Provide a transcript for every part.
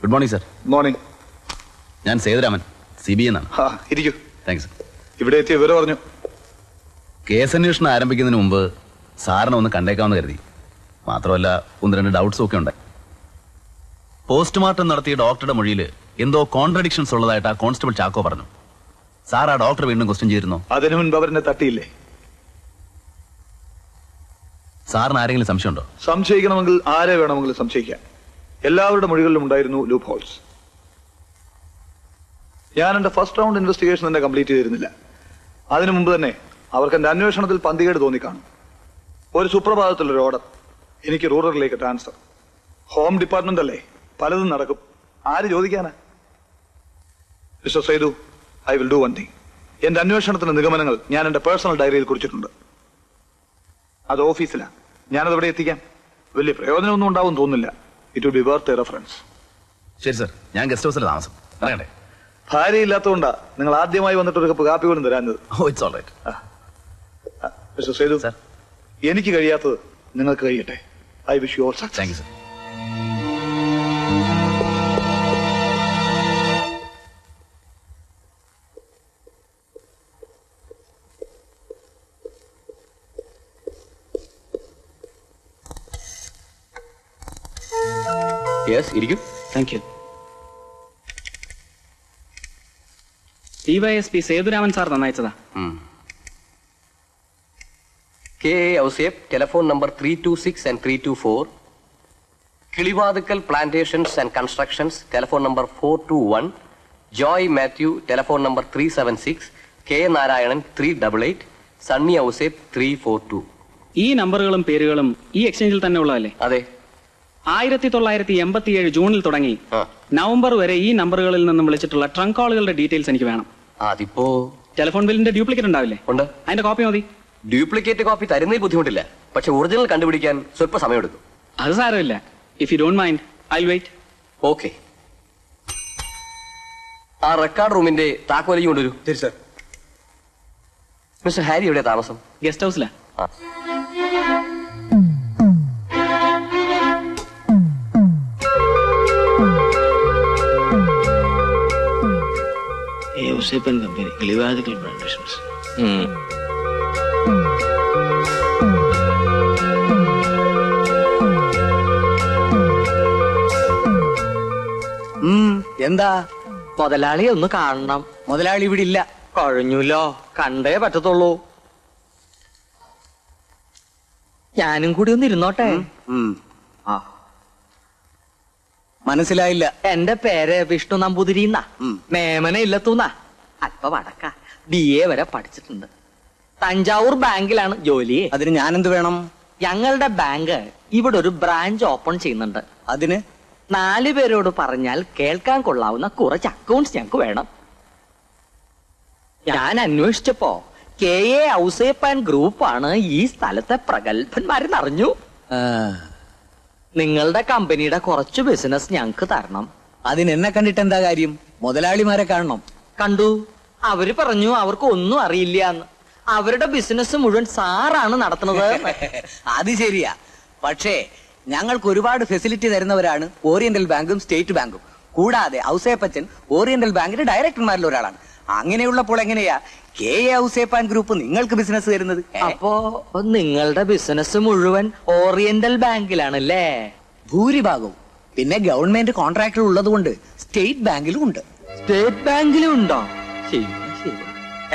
Good morning sir. Morning. ഞാൻ Sethuraman, CBI എന്നാണ്. ഇരിക്കൂ. താങ്ക്സ്. ഇവിടെ എത്തിയ വിവരം പറഞ്ഞു. കേസ് അന്വേഷണം ആരംഭിക്കുന്നതിന് മുമ്പ് സാറിനെ ഒന്ന് കണ്ടേക്കാമെന്ന് കരുതി. മാത്രമല്ല 1-2 ഡൗട്ട്സും ഒക്കെ ഉണ്ട്. പോസ്റ്റ്മോർട്ടം നടത്തിയ ഡോക്ടറുടെ മൊഴിയിൽ എന്തോ കോൺട്രഡിക്ഷൻസ് ഉള്ളതായിട്ട് ആ കോൺസ്റ്റബിൾ ചാക്കോ പറഞ്ഞു. സാർ ആ ഡോക്ടർ വീണ്ടും ക്വസ്റ്റ്യൻ ചെയ്തിരുന്നോ? അതിനു മുൻപ് അവരെന്നെ തട്ടിയില്ലേ? സാറിന് ആരെങ്കിലും സംശയമുണ്ടോ? സംശയിക്കണമെങ്കിൽ ആരെ വേണമെങ്കിലും സംശയിക്കാം. എല്ലാവരുടെ മൊഴികളിലും ഉണ്ടായിരുന്നു ലൂപ്പ് ഹോൾസ്. ഞാൻ എന്റെ ഫസ്റ്റ് റൗണ്ട് ഇൻവെസ്റ്റിഗേഷൻ തന്നെ കംപ്ലീറ്റ് ചെയ്തിരുന്നില്ല. അതിനു മുമ്പ് തന്നെ അവർക്ക് എന്റെ അന്വേഷണത്തിൽ പന്തികേട് തോന്നിക്കാണും. ഒരു സുപ്രഭാതത്തിലൊരു ഓർഡർ, എനിക്ക് റൂറലിലേക്ക് ട്രാൻസ്ഫർ. ഹോം ഡിപ്പാർട്ട്മെന്റ് അല്ലേ, പലതും നടക്കും. ആര് ചോദിക്കാനാ? Mister Sethu, I will do one thing. എന്റെ അന്വേഷണത്തിന്റെ നിഗമനങ്ങൾ ഞാൻ എന്റെ പേഴ്സണൽ ഡയറിയിൽ കുറിച്ചിട്ടുണ്ട്. അത് ഓഫീസിലാണ്. ഞാനത് എത്തിക്കാം. വലിയ പ്രയോജനമൊന്നും ഉണ്ടാവും തോന്നുന്നില്ല. It will be worth A reference. ശരി സർ, ഞാൻ ഗസ്റ്റ് ഹൗസിൽ താമസം. പറയട്ടെ. ഭാര്യ ഇല്ലാത്തതുകൊണ്ടാ നിങ്ങൾ ആദ്യമായി വന്നിട്ട് ഒരു കപ്പ് കാപ്പി പോലും തരാഞ്ഞത്. It's all right. Mister Sethu sir, എനിക്ക് കഴിയാത്തത് നിങ്ങൾക്ക് കഴിയട്ടെ. I wish you all success. Thank you sir. ഇരിക്കും. Thank you. DYSP Sethuraman sir നന്നായിച്ചതാ. KA Ouseph, telephone number 326 and 324. Kilivathukkal plantations and constructions, telephone number 421. Joy Mathew, telephone number 376. K. Narayanan 388. Sunny Ouseph 342. ഈ നമ്പറുകളും പേരുകളും ഈ എക്സ്ചേഞ്ചിൽ തന്നെ ഉള്ളതല്ലേ? അതെ. 1987 ജൂണിൽ തുടങ്ങി നവംബർ വരെ ഈ നമ്പറുകളിൽ നിന്നും വിളിച്ചിട്ടുള്ള ട്രങ്ക് കോളുകളുടെ ഡീറ്റെയിൽസ് എനിക്ക് വേണം. അതിപ്പോ ടെലിഫോൺ ബില്ലിന്റെ ഡ്യൂപ്ലിക്കേറ്റ് ഉണ്ടാവില്ലേ? ഉണ്ട്. അതിന്റെ കോപ്പി മതി. ഡ്യൂപ്ലിക്കേറ്റ് കോപ്പി തരുന്നതിൽ ബുദ്ധിമുട്ടില്ല, പക്ഷെ ഒറിജിനൽ കണ്ടുപിടിക്കാൻ സ്വല്പ സമയമെടുക്കും. അത് സാരമില്ല. If you don't mind I will wait. Okay. ആ റെക്കോർഡ് റൂമിന്റെ താക്കോലി കൊണ്ടുവരൂ. ശരി സർ. മിസ്റ്റർ ഹാരി എവിടെ താമസം? ഗസ്റ്റ് ഹൗസിലാ. Ouseppan company, Kilivathukkal plantations. എന്താ? മുതലാളിയെ ഒന്ന് കാണണം. മുതലാളി ഇവിടെ ഇല്ല. കഴിഞ്ഞല്ലോ, കണ്ടേ പറ്റത്തുള്ളൂ. ഞാനും കൂടി ഒന്ന് ഇരുന്നോട്ടെ. മനസ്സിലായില്ല. എന്റെ പേര് വിഷ്ണു നമ്പൂതിരിന്നാ. മേമന ഇല്ലത്തൂന്നാ. അല്പ വടക്ക. BA വരെ പഠിച്ചിട്ടുണ്ട്. തഞ്ചാവൂർ ബാങ്കിലാണ് ജോലി. അതിന് ഞാനെന്ത് വേണം? ഞങ്ങളുടെ ബാങ്ക് ഇവിടെ ഒരു ബ്രാഞ്ച് ഓപ്പൺ ചെയ്യുന്നുണ്ട്. അതിന് 4 പേരോട് പറഞ്ഞാൽ കേൾക്കാൻ കൊള്ളാവുന്ന കുറച്ച് അക്കൗണ്ട്സ് ഞങ്ങൾക്ക് വേണം. ഞാൻ അന്വേഷിച്ചപ്പോ KA ഔസേപ്പ് ആൻഡ് ഗ്രൂപ്പാണ് ഈ സ്ഥലത്തെ പ്രഗത്ഭന്മാരെന്നറിഞ്ഞു. നിങ്ങളുടെ കമ്പനിയുടെ കുറച്ച് ബിസിനസ് ഞങ്ങൾക്ക് തരണം. അതിന് എന്നെ കണ്ടിട്ട് എന്താ കാര്യം? മുതലാളിമാരെ കാണണം. കണ്ടു. അവര് പറഞ്ഞു അവർക്ക് ഒന്നും അറിയില്ല എന്ന്. അവരുടെ ബിസിനസ് മുഴുവൻ സാറാണ് നടത്തുന്നത്. അത് ശരിയാ. പക്ഷേ ഞങ്ങൾക്ക് ഒരുപാട് ഫെസിലിറ്റി തരുന്നവരാണ് ഓറിയന്റൽ ബാങ്കും സ്റ്റേറ്റ് ബാങ്കും. കൂടാതെ ഔസേപ്പച്ചൻ ഓറിയന്റൽ ബാങ്കിന്റെ ഡയറക്ടർമാരിൽ ഒരാളാണ്. അങ്ങനെയുള്ളപ്പോൾ എങ്ങനെയാ KA ഔസേപ്പ് ആൻഡ് ഗ്രൂപ്പ് നിങ്ങൾക്ക് ബിസിനസ് തരുന്നത്? അപ്പോ നിങ്ങളുടെ ബിസിനസ് മുഴുവൻ ഓറിയന്റൽ ബാങ്കിലാണല്ലേ? ഭൂരിഭാഗവും. പിന്നെ ഗവൺമെന്റ് കോൺട്രാക്ടർ ഉള്ളത് കൊണ്ട് സ്റ്റേറ്റ് ബാങ്കിലും ഉണ്ട്. സ്റ്റേറ്റ് ബാങ്കിലും ഉണ്ടോ? ശരി ശരി.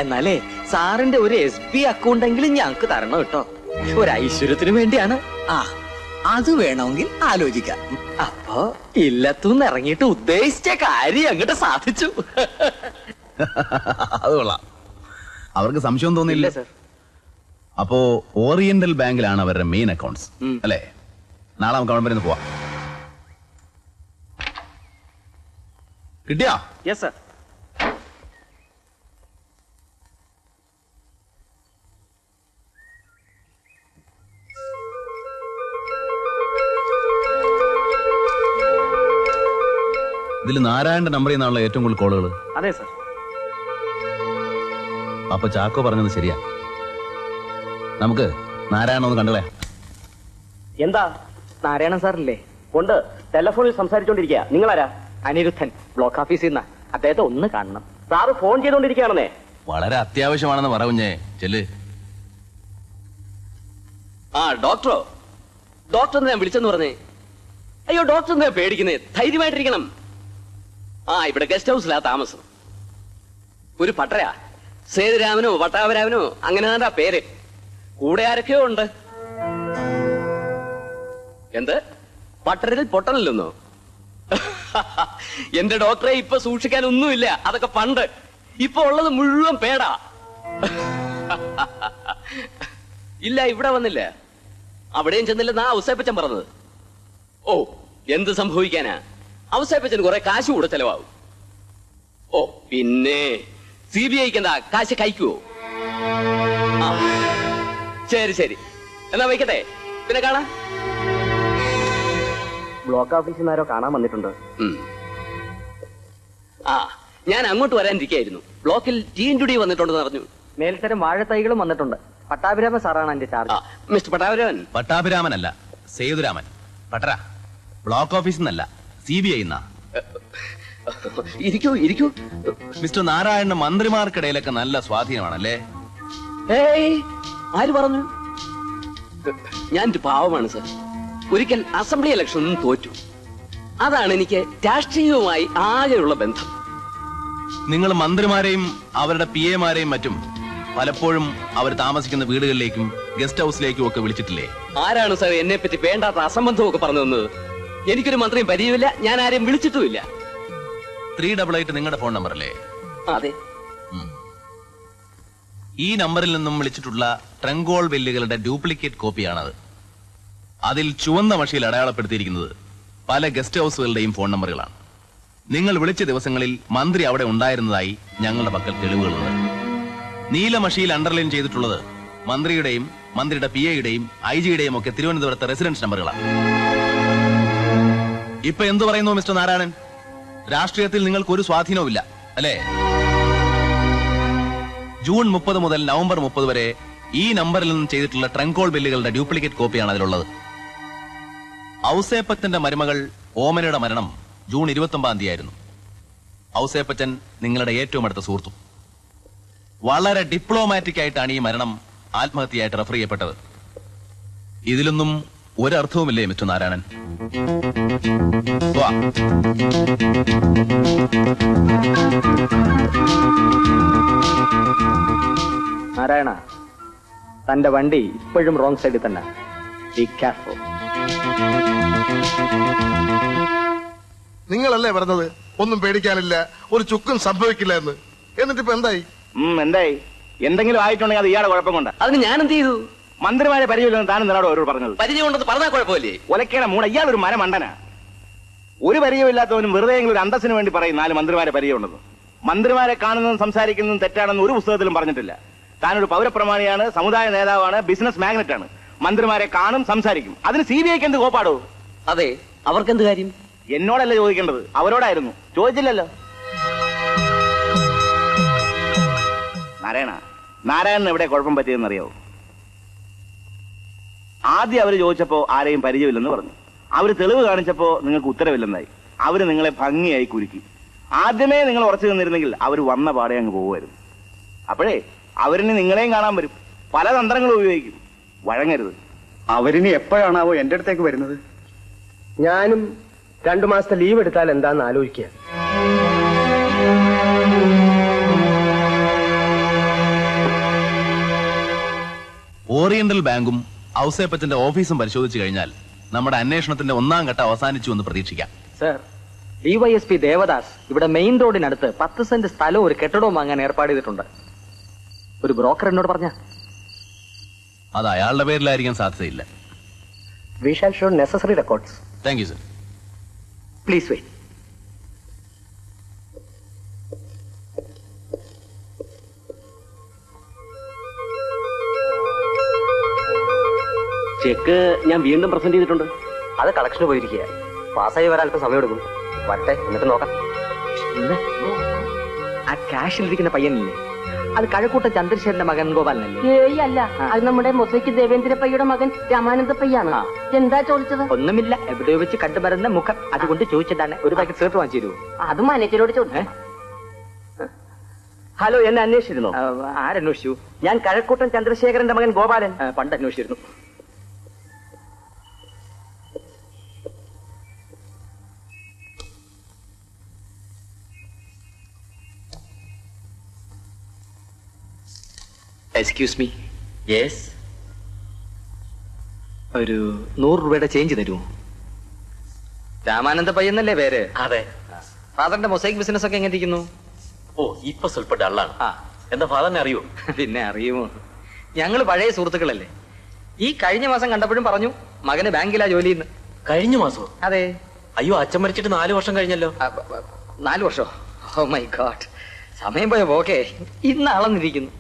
എന്നാലേ സാറിന്റെ ഒരു SB അക്കൗണ്ട് എങ്കിലും ഞങ്ങൾക്ക് തരണം കേട്ടോ. ഒരു ഐശ്വര്യത്തിന് വേണ്ടിയാണ്. അത് വേണമെങ്കിൽ ആലോചിക്കാം. അപ്പോ ഇല്ലത്തുനിന്ന് ഇറങ്ങിയിട്ട് ഉദ്ദേശിച്ച കാര്യം അങ്ങോട്ട് സാധിച്ചു. അത് കൊള്ളാം. അവർക്ക് സംശയം തോന്നില്ല സർ. അപ്പോ ഓറിയന്റൽ ബാങ്കിലാണ് അവരുടെ മെയിൻ അക്കൗണ്ട്സ് അല്ലേ? നാളെ നമുക്ക് ഗവൺമെന്റിൽ പോവാം. കിട്ടിയാ? Yes sir. ഇതിൽ നാരായണന്റെ നമ്പറിൽ നിന്നുള്ള ഏറ്റവും കൂടുതൽ കോളുകൾ? അതെ സർ. അപ്പൊ ചാക്കോ പറഞ്ഞത് ശരിയാ. നമുക്ക് നാരായണ ഒന്ന് കണ്ടളേ. എന്താ? നാരായണൻ സാറല്ലേ? ഉണ്ട്. ടെലിഫോണിൽ സംസാരിച്ചോണ്ടിരിക്കുക. നിങ്ങളാരാ? അനിരുദ്ധൻ ബ്ലോക്ക് ഓഫീസിൽ നിന്നാ. അദ്ദേഹത്തെ ഒന്ന് കാണണം. സാറ് ഫോൺ ചെയ്തോണ്ടിരിക്കുകയാണെന്നേ. വളരെ അത്യാവശ്യമാണെന്ന് പറഞ്ഞേ. ചെല്ല്. ആ ഡോക്ടറോ? ഡോക്ടർ ഞാൻ വിളിച്ചെന്ന് പറഞ്ഞേ. അയ്യോ ഡോക്ടർ എന്താ പേടിക്കുന്നേ? ധൈര്യമായിട്ടിരിക്കണം. ആ ഇവിടെ ഗസ്റ്റ് ഹൗസിലാ താമസം. ഒരു പട്ടരാ, സേതുരാമനോ പട്ടാഭരാമനോ അങ്ങനെ തന്നെ പേര്. കൂടെ ആരൊക്കെയോ ഉണ്ട്. എന്ത് പട്ടരത്തിൽ പൊട്ടനല്ലെന്നോ? എന്റെ ഡോക്ടറെ ഇപ്പൊ സൂക്ഷിക്കാൻ ഒന്നുമില്ല. അതൊക്കെ പണ്ട്. ഇപ്പൊ ഉള്ളത് മുഴുവൻ പേടാ. ഇല്ല ഇവിടെ വന്നില്ല. അവിടെയും ചെന്നില്ലെന്നാ ഔസേപ്പച്ചൻ പറഞ്ഞത്. ഓ എന്ത് സംഭവിക്കാനാ? ഔസേപ്പച്ചന് കുറെ കാശ് കൂടെ ചെലവാകും. ഓ പിന്നെ CBIക്ക് എന്താ കാശ് കഴിക്കുവോ? ആ ശരി ശരി എന്നാ വയ്ക്കട്ടെ, പിന്നെ കാണാം. ബ്ലോക്ക് ഓഫീസിൽ നിന്നാരോ കാണാൻ വന്നിട്ടുണ്ട്. ആ ഞാൻ അങ്ങോട്ട് വരാനിരിക്കായിരുന്നു. ബ്ലോക്കിൽ TNTD വന്നിട്ടുണ്ടെന്ന് പറഞ്ഞു. മേൽത്തരം വാഴത്തൈകളും വന്നിട്ടുണ്ട്. പട്ടാഭിരാമ സാറാണ് എന്റെ ചാർജ്. മിസ്റ്റർ പട്ടാഭിരാമൻ. പട്ടാഭിരാമനല്ല, സേതുരാമൻ. പട്ടര ബ്ലോക്ക് ഓഫീസിൽ നിന്നല്ല, CBI എന്നാ. ഇരിക്കൂ ഇരിക്കൂ. മിസ്റ്റർ നാരായണന് മന്ത്രിമാർക്കിടയിലൊക്കെ നല്ല സ്വാധീനമാണല്ലേ? ഏയ് ആര് പറഞ്ഞു? ഞാനൊരു പാവമാണ് സർ. ഒരിക്കൽ അസംബ്ലി ഇലക്ഷനും തോറ്റു. അതാണ് എനിക്ക് രാഷ്ട്രീയവുമായി ആകെയുള്ള ബന്ധം. നിങ്ങൾ മന്ത്രിമാരെയും അവരുടെ PAമാരെയും മറ്റും പലപ്പോഴും അവർ താമസിക്കുന്ന വീടുകളിലേക്കും ഗസ്റ്റ് ഹൗസിലേക്കും ഒക്കെ വിളിച്ചിട്ടില്ലേ? ആരാണ് സർ എന്നെ പറ്റി വേണ്ടാത്ത അസംബന്ധമൊക്കെ പറഞ്ഞു തന്നത്? എനിക്കൊരു മന്ത്രിയും പരിചയമില്ല. ഞാൻ ആരെയും വിളിച്ചിട്ടുമില്ല. 388 നിങ്ങളുടെ ഫോൺ നമ്പർ അല്ലേ? അതെ. ഈ നമ്പറിൽ നിന്നും വിളിച്ചിട്ടുള്ള ട്രങ്കോൾ ബില്ലുകളുടെ ഡ്യൂപ്ലിക്കേറ്റ് കോപ്പിയാണത്. അതിൽ ചുവന്ന മഷിയിൽ അടയാളപ്പെടുത്തിയിരിക്കുന്നത് പല ഗസ്റ്റ് ഹൗസുകളുടെയും ഫോൺ നമ്പറുകളാണ്. നിങ്ങൾ വിളിച്ച ദിവസങ്ങളിൽ മന്ത്രി അവിടെ ഉണ്ടായിരുന്നതായി ഞങ്ങളുടെ പക്കൽ തെളിവുകളുണ്ട്. നീലമഷിയിൽ അണ്ടർലൈൻ ചെയ്തിട്ടുള്ളത് മന്ത്രിയുടെയും മന്ത്രിയുടെ PAയുടെയും IG-യുടെയും ഒക്കെ തിരുവനന്തപുരത്തെ റെസിഡൻസ് നമ്പറുകളാണ്. ഇപ്പൊ എന്തു പറയുന്നു മിസ്റ്റർ നാരായണൻ? രാഷ്ട്രീയത്തിൽ നിങ്ങൾക്ക് ഒരു സ്വാധീനവുമില്ല അല്ലേ? ജൂൺ 30 മുതൽ നവംബർ 30 വരെ ഈ നമ്പറിൽ നിന്നും ചെയ്തിട്ടുള്ള ട്രങ്കോൾ ബില്ലുകളുടെ ഡ്യൂപ്ലിക്കേറ്റ് കോപ്പിയാണ് അതിലുള്ളത്. ഔസേപ്പച്ചന്റെ മരുമകൾ ഓമനയുടെ മരണം ജൂൺ 29 തീയതിയായിരുന്നു. ഔസേപ്പച്ചൻ നിങ്ങളുടെ ഏറ്റവും അടുത്ത സുഹൃത്തും. വളരെ ഡിപ്ലോമാറ്റിക് ആയിട്ടാണ് ഈ മരണം ആത്മഹത്യയായിട്ട് റെഫർ ചെയ്യപ്പെട്ടത്. ഇതിലൊന്നും ഒരർത്ഥവുമില്ലേ മിസ്റ്റർ നാരായണൻ? നാരായണ, തന്റെ വണ്ടി ഇപ്പോഴും റോങ് സൈഡിൽ തന്നെ. Be careful. നിങ്ങളല്ലേ പറഞ്ഞത് ഒന്നും പേടിക്കാനില്ല, ഒരു ചുക്കും സംഭവിക്കില്ല എന്ന്? എന്നിട്ടിപ്പോ എന്തായി? എന്തായി? എന്തെങ്കിലും ആയിട്ടുണ്ടെങ്കിൽ അത് ഇയാളുടെ കുഴപ്പം കൊണ്ട്. അതിന് ഞാൻ എന്ത് ചെയ്തു? മന്ത്രിമാരെ പരിചയമില്ലെന്ന് താനും നിന്നോട് ഓരോട് പറഞ്ഞത്. പരിചയമുണ്ടെന്ന് പറഞ്ഞാൽ കുഴപ്പമില്ലേ? ഒലക്കേടെ മൂട, ഇയാളൊരു മരമണ്ടനാ. ഒരു പരിചയമില്ലാത്തവനും വെറുതെ ഒരു അന്തസ്സിന് വേണ്ടി പറയും 4 മന്ത്രിമാരെ പരിചയമുണ്ടെന്ന്. മന്ത്രിമാരെ കാണുന്നതും സംസാരിക്കുന്നതും തെറ്റാണെന്ന് ഒരു പുസ്തകത്തിലും പറഞ്ഞിട്ടില്ല. താനൊരു പൗരപ്രമാണിയാണ്, സമുദായ നേതാവാണ്, ബിസിനസ് മാഗ്നറ്റ് ആണ്. മന്ത്രിമാരെ കാണും, സംസാരിക്കും. അതിന് CBIക്ക് എന്ത് കോപ്പാടോ? അതെ, അവർക്കെന്ത് കാര്യം? എന്നോടല്ല ചോദിക്കേണ്ടത്, അവരോടായിരുന്നു. ചോദിച്ചില്ലല്ലോ. നാരായണൻ എവിടെ കുഴപ്പം പറ്റിയെന്ന് അറിയാവോ? ആദ്യം അവര് ചോദിച്ചപ്പോ ആരെയും പരിചയമില്ലെന്ന് പറഞ്ഞു. അവര് തെളിവ് കാണിച്ചപ്പോ നിങ്ങൾക്ക് ഉത്തരവില്ലെന്നായി. അവര് നിങ്ങളെ ഭംഗിയായി കുരുക്കി. ആദ്യമേ നിങ്ങൾ ഉറച്ചു നിന്നിരുന്നെങ്കിൽ അവര് വന്ന പാടെ അങ്ങ് പോകുമായിരുന്നു. അപ്പോഴേ അവരിനി നിങ്ങളെയും കാണാൻ വരും. പല തന്ത്രങ്ങളും ഉപയോഗിക്കും. വഴങ്ങരുത്. അവരിനി എപ്പോഴാണാവോ എന്റെ അടുത്തേക്ക് വരുന്നത്? ഞാനും 2 മാസത്തെ ലീവ് എടുത്താൽ എന്താന്ന് ആലോചിക്കുക. ഓറിയന്റൽ ബാങ്കും ഔസേപ്പച്ചന്റെ ഓഫീസും പരിശോധിച്ചു കഴിഞ്ഞാൽ നമ്മുടെ അന്വേഷണത്തിന്റെ 1ാം ഘട്ടം അവസാനിച്ചു എന്ന് പ്രതീക്ഷിക്കാം. സർ, DYSP ദേവദാസ് ഇവിടെ മെയിൻ റോഡിനടുത്ത് 10 സെന്റ് സ്ഥലവും ഒരു കെട്ടിടവും വാങ്ങാൻ ഏർപ്പാട് ചെയ്തിട്ടുണ്ട്. ഒരു ബ്രോക്കർ എന്നോട് പറഞ്ഞ അത് അയാളുടെ പേരിലായിരിക്കാൻ സാധ്യതയില്ല. We shall show necessary records. Thank you sir. Please wait. Check ഞാൻ വീണ്ടും പ്രസന്റ് ചെയ്തിട്ടുണ്ട്. അത് കളക്ഷന് പോയിരിക്കുക. പാസ്സായി വരാൻ അല്പം സമയം എടുക്കും. വരട്ടെ, എന്നിട്ട് നോക്കാം. ആ ക്യാഷിലിരിക്കുന്ന പയ്യനില്ലേ, അത് കഴക്കൂട്ട ചന്ദ്രശേഖരന്റെ മകൻ ഗോപാലനല്ലേ? ഏയ് അല്ല, അത് നമ്മുടെ മൊസൈക്ക് ദേവേന്ദ്രപ്പയ്യുടെ മകൻ രാമാനന്ദപ്പയ്യാണ്. എന്താ ചോദിച്ചത്? ഒന്നുമില്ല, എവിടെയോ വെച്ച് കണ്ടുമരുന്ന മുഖം, അതുകൊണ്ട് ചോദിച്ചതാണ്. ഒരു പാക്കറ്റ് സിഗരറ്റ് വാങ്ങിച്ചു തരുമോ? അത് മാനേജരോട് ചോദിച്ചു. ഹലോ, എന്നെ അന്വേഷിച്ചിരുന്നു? ആരന്വേഷിച്ചു? ഞാൻ കഴക്കൂട്ടൻ ചന്ദ്രശേഖരന്റെ മകൻ ഗോപാലൻ. പണ്ട് അന്വേഷിച്ചിരുന്നു. Excuse me. യെസ്. ഒരു 100 രൂപയുടെ ചേഞ്ച് തരുമോ? രാമാനന്ദ പയ്യെന്നല്ലേ പേര്? അതെ. ഫാദറിന്റെ മൊസൈക്ക് ബിസിനസ് ഒക്കെ എങ്ങനെ ഇരിക്കുന്നു? ഓ, ഇപ്പൊ സ്വല്പ ഡള്ളാണ്. എന്താ ഫാദറിനെ അറിയോ? പിന്നെ അറിയുമോ, ഞങ്ങൾ പഴയ സുഹൃത്തുക്കളല്ലേ. ഈ കഴിഞ്ഞ മാസം കണ്ടപ്പോഴും പറഞ്ഞു മകന് ബാങ്കിലാ ജോലി. കഴിഞ്ഞ മാസോ? അതെ. അയ്യോ, അച്ഛൻ മരിച്ചിട്ട് 4 വർഷം കഴിഞ്ഞല്ലോ. 4 വർഷോ? ഓ മൈ ഗോഡ്, സമയം പോയോ? ഓക്കെ, ഇന്ന് അളന്നിരിക്കുന്നു.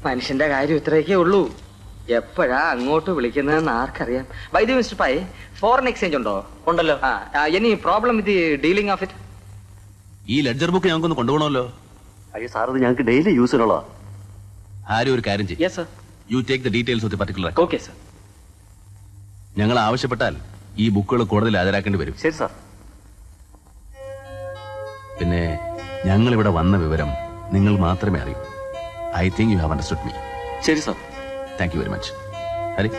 മനുഷ്യന്റെ കാര്യം ഇത്രയൊക്കെ ഉള്ളൂ. എപ്പോഴാ അങ്ങോട്ട് വിളിക്കുന്നതെന്ന് ആർക്കറിയാം. By the mister Pai, foreign exchange ഉണ്ടോ? ഉണ്ടല്ലോ. Any problem with dealing of it? ഈ ലെഡ്ജർ ബുക്ക് ഞങ്ങൾക്കൊന്ന് കൊണ്ടുപോകണമല്ലോ. അയ്യോ സാർ, ഇത് ഞങ്ങൾക്ക് ഡെയിലി യൂസിനുള്ള. ആരും ഒരു കാര്യം ചെയ്യും. Yes sir. You take the details of the particular. Okay sir. ഞങ്ങൾ ആവശ്യപ്പെട്ടാൽ ഈ ബുക്കുകൾ കോടതിയിൽ ഹാജരാക്കേണ്ടി വരും. ശരി സാർ. പിന്നെ ഞങ്ങൾ ഇവിടെ വന്ന വിവരം നിങ്ങൾ മാത്രമേ അറിയൂ. I think you have understood me. ശരി sir. Thank you very much. Hari.